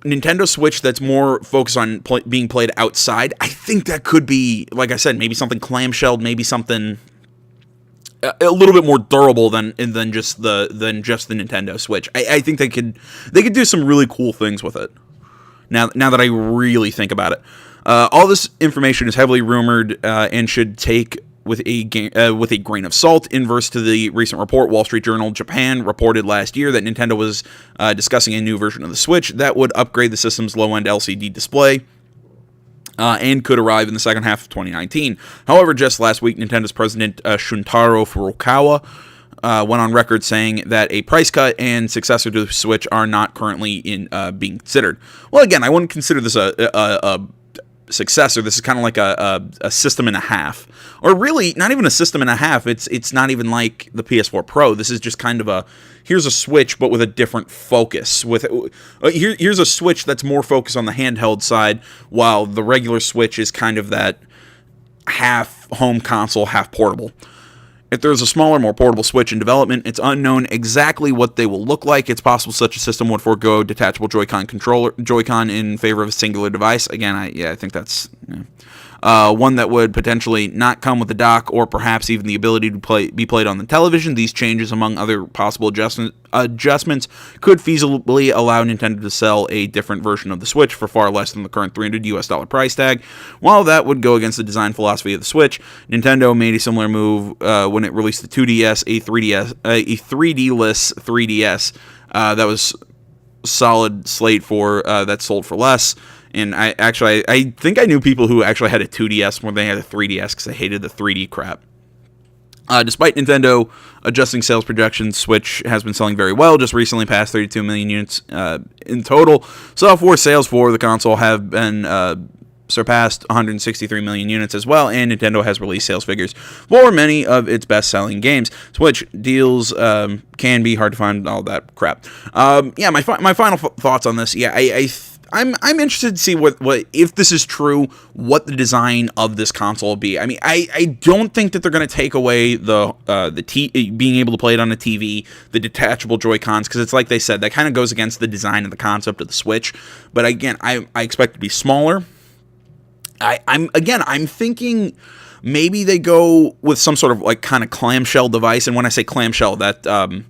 Nintendo Switch that's more focused on being played outside, I think that could be, like I said, maybe something clamshelled, maybe something a little bit more durable than just the Nintendo Switch. I think they could do some really cool things with it. Now that I really think about it, all this information is heavily rumored and should take with a grain of salt. Inverse to the recent report, Wall Street Journal Japan reported last year that Nintendo was discussing a new version of the Switch that would upgrade the system's low-end LCD display. And could arrive in the second half of 2019. However, just last week, Nintendo's president Shuntaro Furukawa went on record saying that a price cut and successor to the Switch are not currently being considered. Well, again, I wouldn't consider this a successor. This is kind of like a system and a half, or really not even a system and a half. It's not even like the PS4 Pro. This is just kind of here's a Switch, but with a different focus. Here's a Switch that's more focused on the handheld side, while the regular Switch is kind of that half home console, half portable. If there's a smaller, more portable Switch in development, it's unknown exactly what they will look like. It's possible such a system would forego detachable Joy-Con in favor of a singular device. Again, I think that's one that would potentially not come with a dock, or perhaps even the ability to be played on the television. These changes, among other possible adjustments, could feasibly allow Nintendo to sell a different version of the Switch for far less than the current $300 price tag. While that would go against the design philosophy of the Switch, Nintendo made a similar move when it released the 2DS, a 3D-less 3DS that was solid slate for that sold for less. And I think I knew people who actually had a 2DS more than they had a 3DS because they hated the 3D crap. Despite Nintendo adjusting sales projections, Switch has been selling very well, just recently passed 32 million units in total. Software sales for the console have been surpassed 163 million units as well, and Nintendo has released sales figures for many of its best-selling games. Switch deals can be hard to find, all that crap. My final thoughts on this. I'm interested to see what if this is true, what the design of this console will be. I mean, I don't think that they're going to take away being able to play it on a TV, the detachable Joy-Cons, because it's like they said, that kind of goes against the design and the concept of the Switch. But again, I expect it to be smaller. I'm thinking maybe they go with some sort of like kind of clamshell device, and when I say clamshell, that the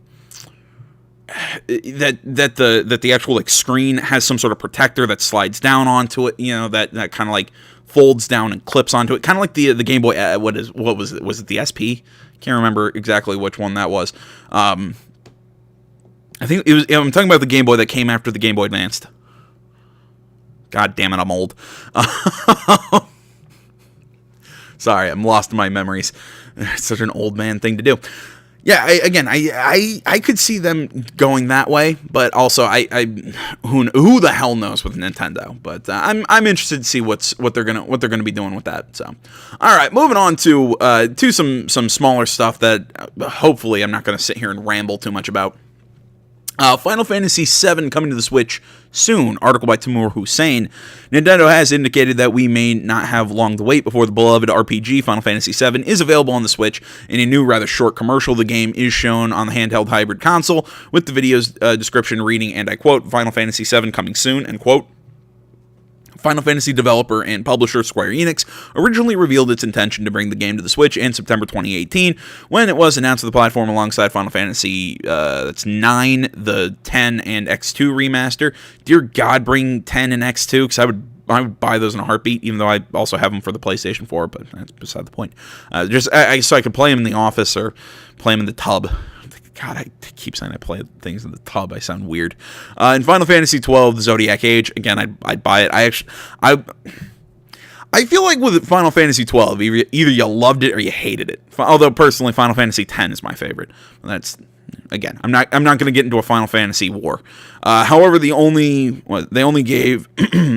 actual like screen has some sort of protector that slides down onto it, that kind of like folds down and clips onto it, kind of like the Game Boy. What was it? Was it the SP? Can't remember exactly which one that was. I think it was. I'm talking about the Game Boy that came after the Game Boy Advanced. God damn it, I'm old. Sorry, I'm lost in my memories. It's such an old man thing to do. Yeah, I could see them going that way, but also who the hell knows with Nintendo? But I'm interested to see what they're gonna be doing with that. So, all right, moving on to some smaller stuff that hopefully I'm not gonna sit here and ramble too much about. Final Fantasy VII coming to the Switch soon. Article by Timur Hussein. Nintendo has indicated that we may not have long to wait before the beloved RPG Final Fantasy VII is available on the Switch. In a new, rather short commercial, the game is shown on the handheld hybrid console, with the video's description reading, and I quote, Final Fantasy VII coming soon, end quote. Final Fantasy developer and publisher Square Enix originally revealed its intention to bring the game to the Switch in September 2018, when it was announced to the platform alongside Final Fantasy that's 9, the 10, and X2 remaster. Dear God, bring 10 and X2, because I would buy those in a heartbeat, even though I also have them for the PlayStation 4, but that's beside the point. So I could play them in the office or play them in the tub. God, I keep saying I play things in the tub. I sound weird. In Final Fantasy XII, the Zodiac Age, again, I'd buy it. I feel like with Final Fantasy XII, either you loved it or you hated it. Although personally, Final Fantasy X is my favorite. That's, again, I'm not going to get into a Final Fantasy war. However, they only gave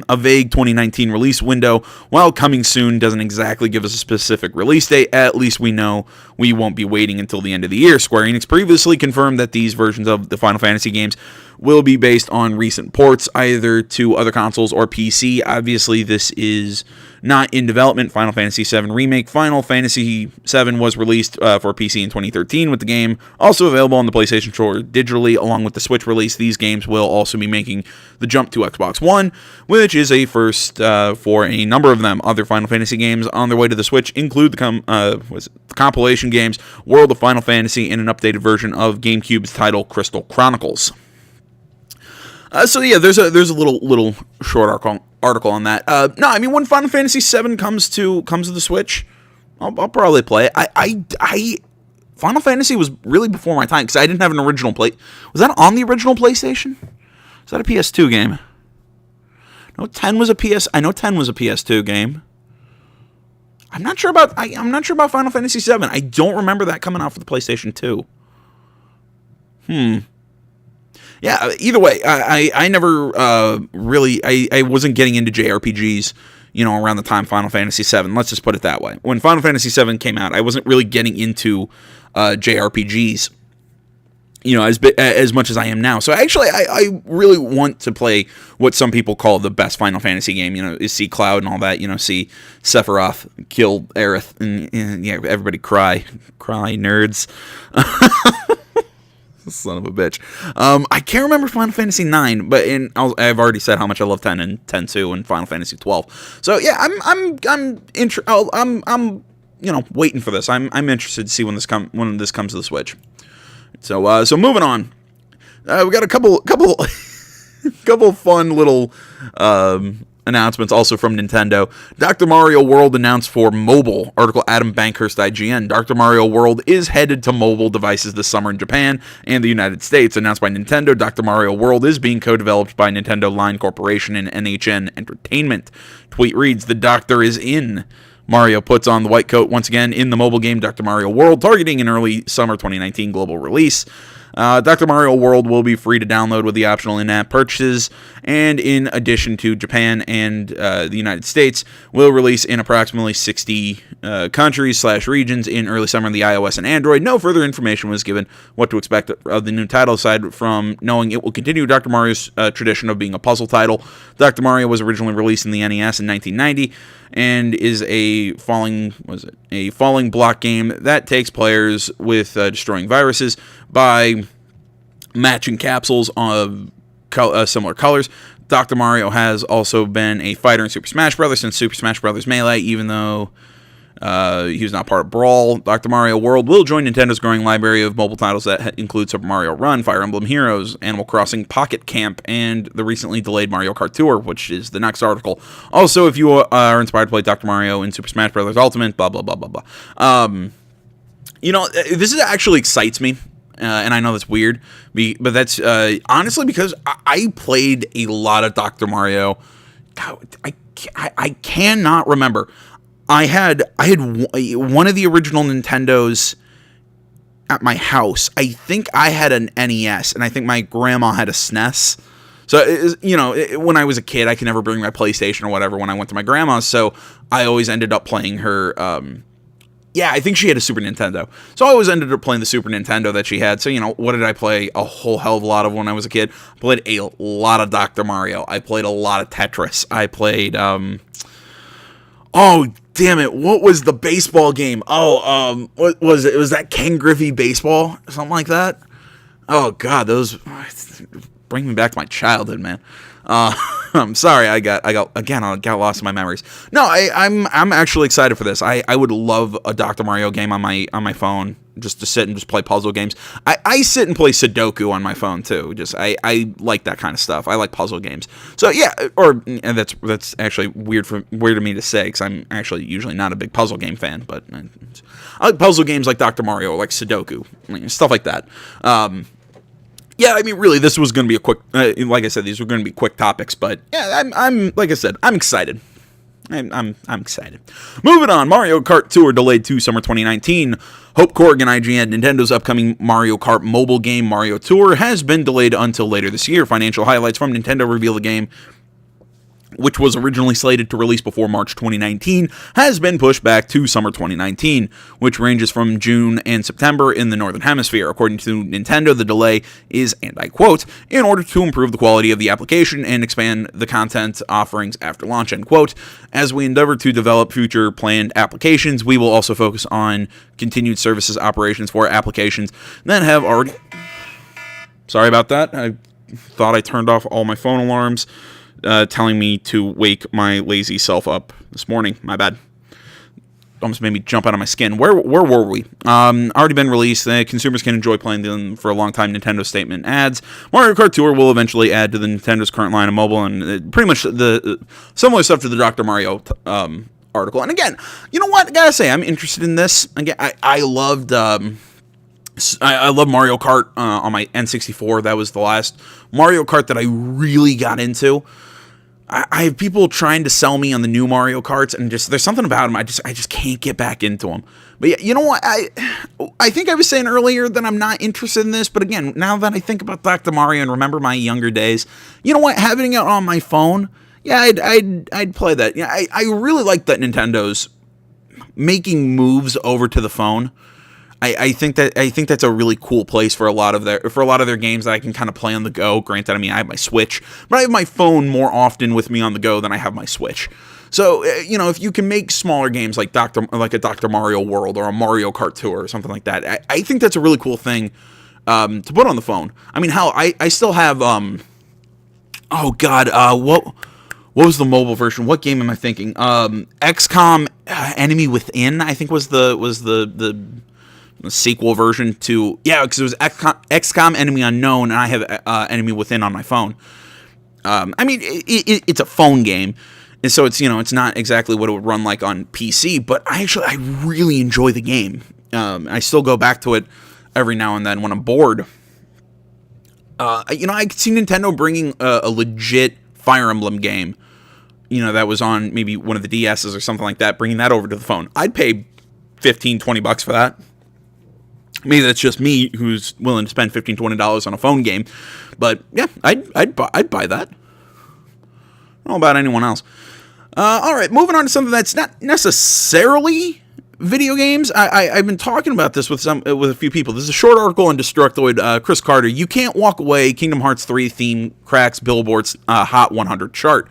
a vague 2019 release window. While coming soon doesn't exactly give us a specific release date, at least we know we won't be waiting until the end of the year. Square Enix previously confirmed that these versions of the Final Fantasy games will be based on recent ports, either to other consoles or PC. Obviously, this is not in development. Final Fantasy VII Remake. Final Fantasy VII was released for PC in 2013, with the game also available on the PlayStation 4 digitally, along with the Switch release. These games will will also be making the jump to Xbox One, which is a first for a number of them. Other Final Fantasy games on their way to the Switch include the compilation games World of Final Fantasy and an updated version of GameCube's title Crystal Chronicles. So yeah, there's a little short article on that. No, I mean, when Final Fantasy VII comes to the Switch, I'll probably play it. I Final Fantasy was really before my time because I didn't have an original play. Was that on the original PlayStation? Was that a PS2 game? No, 10 was a PS. I know 10 was a PS2 game. I'm not sure about Final Fantasy VII. I don't remember that coming out for the PlayStation 2. Yeah, either way, I never really, I wasn't getting into JRPGs, around the time Final Fantasy VII. Let's just put it that way. When Final Fantasy VII came out, I wasn't really getting into JRPGs, as much as I am now. So actually, I really want to play what some people call the best Final Fantasy game, is see Cloud and all that, see Sephiroth kill Aerith, and yeah, everybody cry, nerds. Son of a bitch. I can't remember Final Fantasy 9, but I've already said how much I love 10 and 10-2 and Final Fantasy 12. So yeah, I'm waiting for this. I'm interested to see when this comes to the Switch. So moving on. We got a couple fun little announcements also from Nintendo. Dr. Mario World announced for mobile. Article Adam Bankhurst, IGN. Dr. Mario World is headed to mobile devices this summer in Japan and the United States. Announced by Nintendo, Dr. Mario World is being co-developed by Nintendo Line Corporation and NHN Entertainment. Tweet reads, "The Doctor is in." Mario puts on the white coat once again in the mobile game Dr. Mario World, targeting an early summer 2019 global release. Dr. Mario World will be free to download with the optional in-app purchases, and in addition to Japan and the United States, will release in approximately 60 countries/regions in early summer on the iOS and Android. No further information was given what to expect of the new title, aside from knowing it will continue Dr. Mario's tradition of being a puzzle title. Dr. Mario was originally released in the NES in 1990, and is a falling block game that takes players with destroying viruses by matching capsules of similar colors. Dr. Mario has also been a fighter in Super Smash Bros. Since Super Smash Bros. Melee, even though he was not part of Brawl. Dr. Mario World will join Nintendo's growing library of mobile titles that include Super Mario Run, Fire Emblem Heroes, Animal Crossing Pocket Camp, and the recently delayed Mario Kart Tour, which is the next article. Also, if you are inspired to play Dr. Mario in Super Smash Bros. Ultimate, blah, blah, blah, blah, blah. This actually excites me. And I know that's weird, but that's honestly because I played a lot of Dr. Mario. God, I cannot remember. I had one of the original Nintendos at my house. I think I had an NES, and I think my grandma had a SNES. So, when I was a kid, I could never bring my PlayStation or whatever when I went to my grandma's, so I always ended up playing her. I think she had a Super Nintendo. So I always ended up playing the Super Nintendo that she had. So, what did I play a whole hell of a lot of when I was a kid? I played a lot of Dr. Mario. I played a lot of Tetris. I played, oh, damn it. What was the baseball game? What was it? It was that Ken Griffey baseball? Something like that? Oh, God, those bring me back to my childhood, man. I'm sorry, I got lost in my memories. No, I'm actually excited for this. I would love a Dr. Mario game on my phone, just to sit and just play puzzle games. I sit and play Sudoku on my phone too. I like that kind of stuff. I like puzzle games. So yeah, and that's actually weird of me to say, because I'm actually usually not a big puzzle game fan, but I like puzzle games like Dr. Mario, like Sudoku, stuff like that. Yeah, I mean, really, this was going to be a quick, like I said, these were going to be quick topics, but yeah, I'm like I said, I'm excited. I'm excited. Moving on, Mario Kart Tour delayed to summer 2019. Hope Corrigan, IGN, Nintendo's upcoming Mario Kart mobile game Mario Tour has been delayed until later this year. Financial highlights from Nintendo reveal the game, which was originally slated to release before March 2019, has been pushed back to summer 2019, which ranges from June and September in the Northern Hemisphere. According to Nintendo, the delay is, and I quote, in order to improve the quality of the application and expand the content offerings after launch, end quote. As we endeavor to develop future planned applications, we will also focus on continued services operations for applications that have already... Sorry about that. thought I turned off all my phone alarms, telling me to wake my lazy self up this morning. My bad. Almost made me jump out of my skin. Where were we? Already been released. Consumers can enjoy playing them for a long time. Nintendo statement adds Mario Kart Tour will eventually add to the Nintendo's current line of mobile, and pretty much the similar stuff to the Dr. Mario article. And again, you know what? I gotta say, I'm interested in this. Again, I loved I love Mario Kart on my N64. That was the last Mario Kart that I really got into. I have people trying to sell me on the new Mario Karts, and just there's something about them I just can't get back into them. But yeah, you know what? I think I was saying earlier that I'm not interested in this, but again, now that I think about Dr. Mario and remember my younger days, you know what? Having it on my phone, yeah, I'd play that. Yeah, I really like that Nintendo's making moves over to the phone. I think that's a really cool place for a lot of their games that I can kind of play on the go. Granted, I mean, I have my Switch, but I have my phone more often with me on the go than I have my Switch. So, you know, if you can make smaller games like a Dr. Mario World or a Mario Kart Tour or something like that, I think that's a really cool thing to put on the phone. I mean, hell, I still have oh god, what was the mobile version? What game am I thinking? XCOM Enemy Within, I think was the sequel version to, yeah, because it was XCOM Enemy Unknown, and I have Enemy Within on my phone. I mean, it's a phone game, and so it's, you know, it's not exactly what it would run like on PC, but I really enjoy the game. I still go back to it every now and then when I'm bored. You know, I could see Nintendo bringing a legit Fire Emblem game, you know, that was on maybe one of the DSs or something like that, bringing that over to the phone. I'd pay $15-20 for that. Maybe that's just me who's willing to spend $15-20 on a phone game, but yeah, I'd buy that. I don't know about anyone else. All right, moving on to something that's not necessarily video games. I've been talking about this with a few people. This is a short article on Destructoid. Chris Carter, you can't walk away. Kingdom Hearts 3 theme cracks Billboard's Hot 100 chart.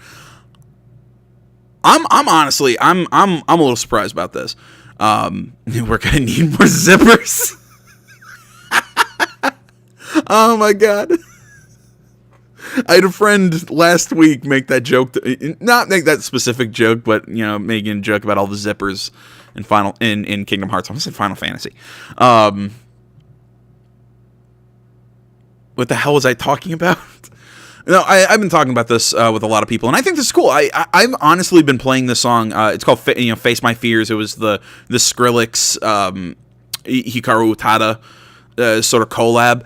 I'm honestly a little surprised about this. We're gonna need more zippers. Oh my god. I had a friend last week make that joke, not make that specific joke, but, you know, making a joke about all the zippers in Kingdom Hearts. I almost said Final Fantasy. What the hell was I talking about? No, I've been talking about this with a lot of people, and I think this is cool. I've honestly been playing this song. It's called Face My Fears. It was the Skrillex Hikaru Utada sort of collab.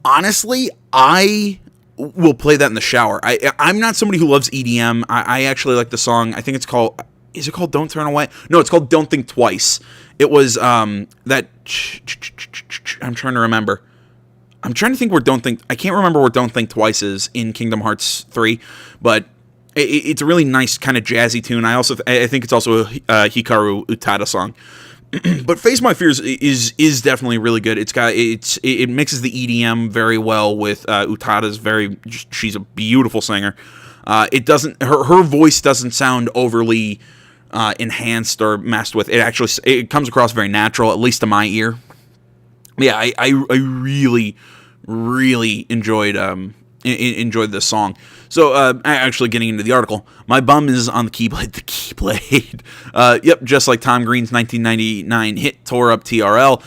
Honestly, I will play that in the shower. I'm not somebody who loves EDM. I actually like the song. I think it's called... Is it called Don't Turn Away? No, it's called Don't Think Twice. It was that... I'm trying to remember. I'm trying to think where Don't Think... I can't remember where Don't Think Twice is in Kingdom Hearts 3, but it's a really nice kind of jazzy tune. I think it's also a Hikaru Utada song. But Face My Fears is definitely really good. It mixes the EDM very well with Utada's she's a beautiful singer. It doesn't her voice doesn't sound overly enhanced or messed with. It comes across very natural, at least to my ear. Yeah, I really enjoyed this song. So, actually getting into the article, my bum is on the Keyblade. The Keyblade. Yep, just like Tom Green's 1999 hit tore up TRL,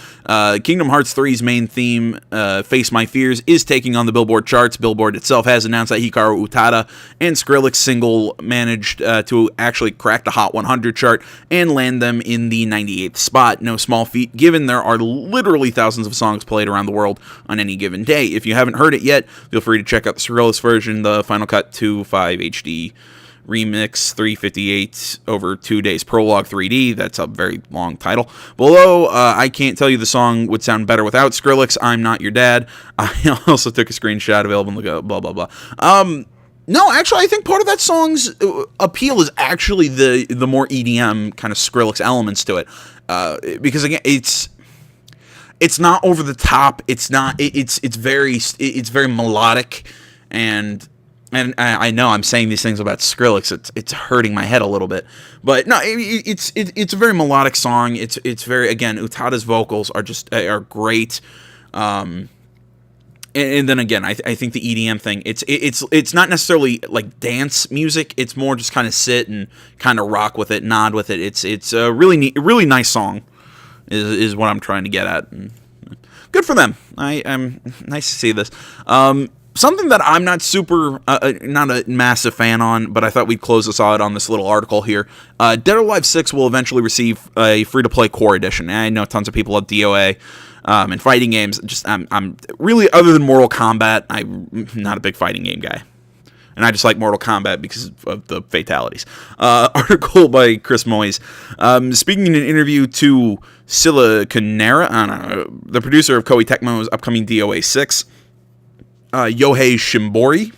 Kingdom Hearts 3's main theme, Face My Fears, is taking on the Billboard charts. Billboard itself has announced that Hikaru Utada and Skrillex single managed to actually crack the Hot 100 chart and land them in the 98th spot. No small feat, given there are literally thousands of songs played around the world on any given day. If you haven't heard it yet, feel free to check out the Skrillex version, the Final Cut 2.5 HD Remix 358 over 2 days Prologue 3D. That's a very long title. Below, I can't tell you the song would sound better without Skrillex. I'm Not Your Dad. I also took a screenshot available in the blah blah blah. No, actually, I think part of that song's appeal is actually the more EDM kind of Skrillex elements to it, because again, it's not over the top. It's not. It's very melodic. And I know I'm saying these things about Skrillex. It's hurting my head a little bit, but no, it's a very melodic song. It's very, again, Utada's vocals are great. And then again, I think the EDM thing, it's not necessarily like dance music. It's more just kind of sit and kind of rock with it, nod with it. It's a really nice song, is what I'm trying to get at. And good for them. I'm nice to see this. Something that I'm not not a massive fan on, but I thought we'd close this out on this little article here. Dead or Alive 6 will eventually receive a free-to-play core edition. And I know tons of people love DOA. And fighting games, I'm really, other than Mortal Kombat, I'm not a big fighting game guy. And I just like Mortal Kombat because of the fatalities. Article by Chris Moyes. Speaking in an interview to Siliconera, the producer of Koei Tecmo's upcoming DOA 6, Yohei Shimbori,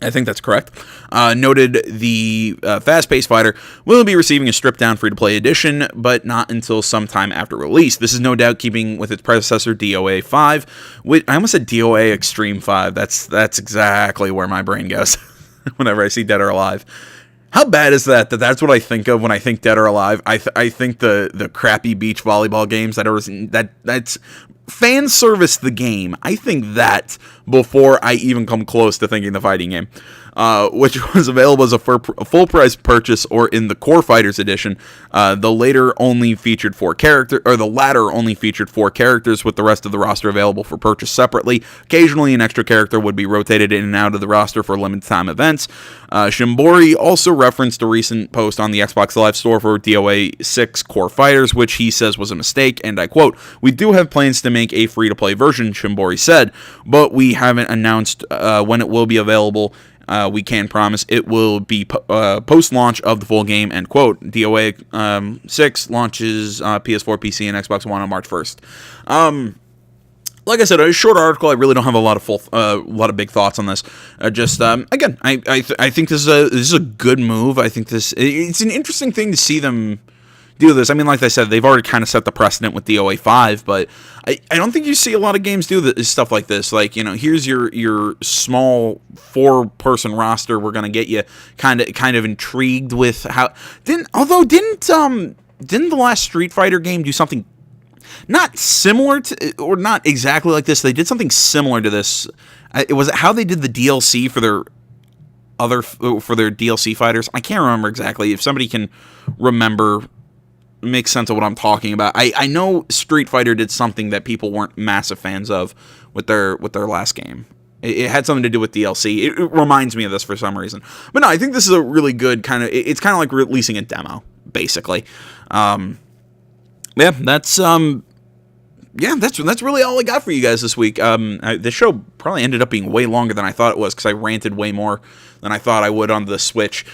I think that's correct, noted the fast-paced fighter will be receiving a stripped-down free-to-play edition, but not until sometime after release. This is no doubt keeping with its predecessor, DOA 5. I almost said DOA Extreme 5. That's exactly where my brain goes whenever I see Dead or Alive. How bad is that that's what I think of when I think Dead or Alive? I think the crappy beach volleyball games that's fan service the game. I think that before I even come close to thinking the fighting game, which was available as a full price purchase or in the Core Fighters edition. The latter only featured 4 characters, with the rest of the roster available for purchase separately. Occasionally, an extra character would be rotated in and out of the roster for limited time events. Shimbori also referenced a recent post on the Xbox Live Store for DOA 6 Core Fighters, which he says was a mistake, and I quote, "We do have plans to make a free-to-play version," Shimbori said, "but we haven't announced when it will be available. We can promise it will be post-launch of the full game," end quote. DOA 6 launches PS4, PC, and Xbox One on March 1st. Like I said, a short article. I really don't have a lot of big thoughts on this. Again, I think this is a good move. I think it's an interesting thing to see them do this. I mean, like I said, they've already kind of set the precedent with DOA 5, but I don't think you see a lot of games do stuff like this. Like, here's your small 4-person roster. We're gonna get you kind of intrigued with how. Didn't the last Street Fighter game do something not similar to, or not exactly like this? They did something similar to this. It was how they did the DLC for their DLC fighters. I can't remember exactly. If somebody can remember, make sense of what I'm talking about. I know Street Fighter did something that people weren't massive fans of with their last game. It had something to do with DLC. It reminds me of this for some reason. But no, I think this is a really good kind of. It's kind of like releasing a demo, basically. That's really all I got for you guys this week. This show probably ended up being way longer than I thought it was because I ranted way more than I thought I would on the Switch.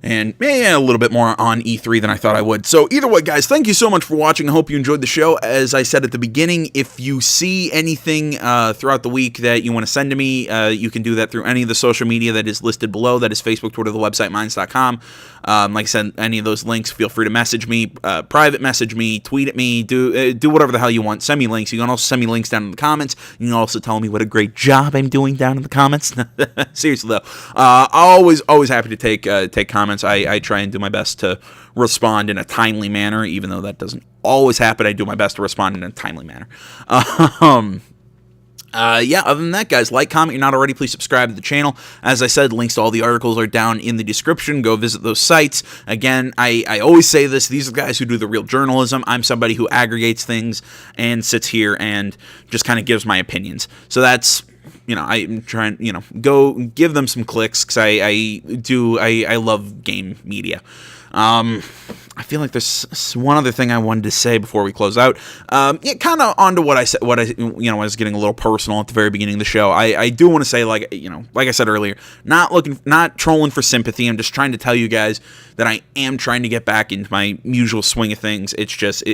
And a little bit more on E3 than I thought I would. So either way, guys, thank you so much for watching. I hope you enjoyed the show. As I said at the beginning, if you see anything throughout the week that you want to send to me, you can do that through any of the social media that is listed below. That is Facebook, Twitter, the website, minds.com. Like I said, any of those links, feel free to message me, private message me, tweet at me, do whatever the hell you want. Send me links. You can also send me links down in the comments. You can also tell me what a great job I'm doing down in the comments. Seriously though, always happy to take comments. I try and do my best to respond in a timely manner, even though that doesn't always happen. I do my best to respond in a timely manner. Other than that, guys, like, comment, you're not already, please subscribe to the channel. As I said, links to all the articles are down in the description. Go visit those sites. Again, I always say this, these are the guys who do the real journalism. I'm somebody who aggregates things and sits here and just kind of gives my opinions. So that's, I'm trying, go give them some clicks, because I love game media. I feel like there's one other thing I wanted to say before we close out. Kind of onto what I said, I was getting a little personal at the very beginning of the show. I do want to say, like I said earlier, not trolling for sympathy. I'm just trying to tell you guys that I am trying to get back into my usual swing of things. It's just,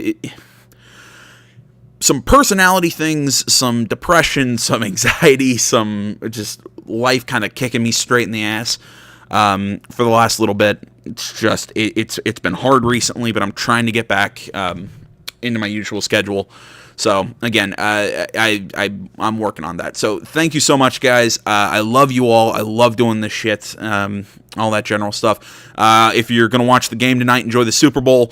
some personality things, some depression, some anxiety, some just life kind of kicking me straight in the ass for the last little bit. It's just it's been hard recently, but I'm trying to get back into my usual schedule. So again, I'm working on that. So thank you so much, guys. I love you all. I love doing this shit, all that general stuff. If you're gonna watch the game tonight, enjoy the Super Bowl.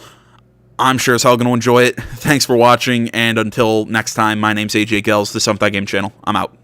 I'm sure as hell going to enjoy it. Thanks for watching, and until next time, my name's AJ Gels, the Something Game channel. I'm out.